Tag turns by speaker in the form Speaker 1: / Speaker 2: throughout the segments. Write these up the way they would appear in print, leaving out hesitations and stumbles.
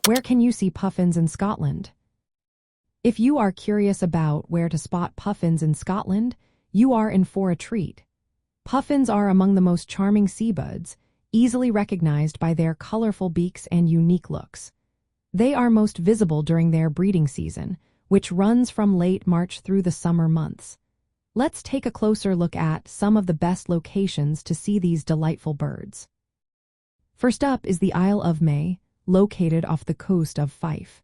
Speaker 1: Where can you see puffins in Scotland? If you are curious about where to spot puffins in Scotland, you are in for a treat. Puffins are among the most charming seabirds, easily recognized by their colorful beaks and unique looks. They are most visible during their breeding season, which runs from late March through the summer months. Let's take a closer look at some of the best locations to see these delightful birds. First up is the Isle of May, located off the coast of Fife.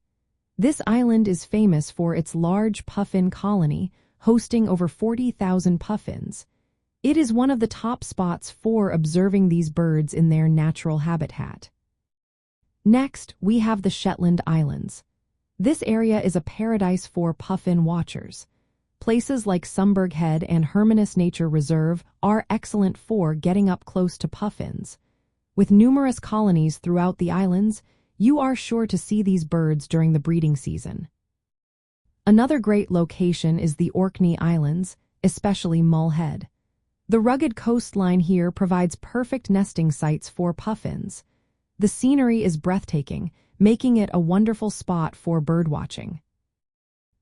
Speaker 1: This island is famous for its large puffin colony, hosting over 40,000 puffins. It is one of the top spots for observing these birds in their natural habitat. Next, we have the Shetland Islands. This area is a paradise for puffin watchers. Places like Troup Head and Fowlsheugh Nature Reserve are excellent for getting up close to puffins. With numerous colonies throughout the islands, you are sure to see these birds during the breeding season. Another great location is the Orkney Islands, especially Mull Head. The rugged coastline here provides perfect nesting sites for puffins. The scenery is breathtaking, making it a wonderful spot for birdwatching.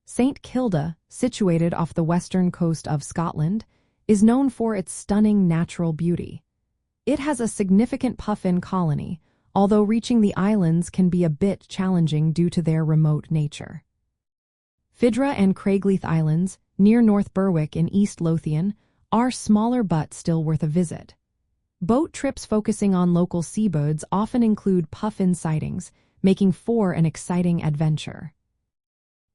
Speaker 1: St. Kilda, situated off the western coast of Scotland, is known for its stunning natural beauty. It has a significant puffin colony, although reaching the islands can be a bit challenging due to their remote nature. Fidra and Craigleith Islands, near North Berwick in East Lothian, are smaller but still worth a visit. Boat trips focusing on local seabirds often include puffin sightings, making for an exciting adventure.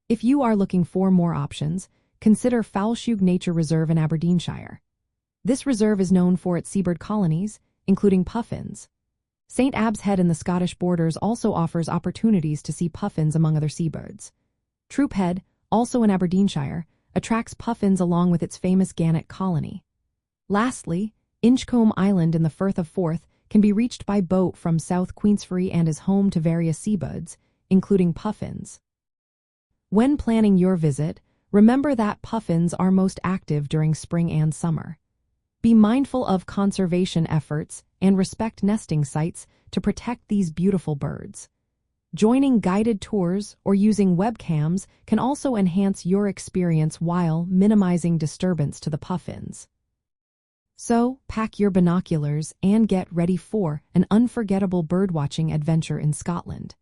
Speaker 1: If you are looking for more options, consider Fowlsheugh Nature Reserve in Aberdeenshire. This reserve is known for its seabird colonies, including puffins. St. Abbs Head in the Scottish borders also offers opportunities to see puffins among other seabirds. Troup Head, also in Aberdeenshire, attracts puffins along with its famous gannet colony. Lastly, Inchcolm Island in the Firth of Forth can be reached by boat from South Queensferry and is home to various seabirds, including puffins. When planning your visit, remember that puffins are most active during spring and summer. Be mindful of conservation efforts and respect nesting sites to protect these beautiful birds. Joining guided tours or using webcams can also enhance your experience while minimizing disturbance to the puffins. So, pack your binoculars and get ready for an unforgettable birdwatching adventure in Scotland.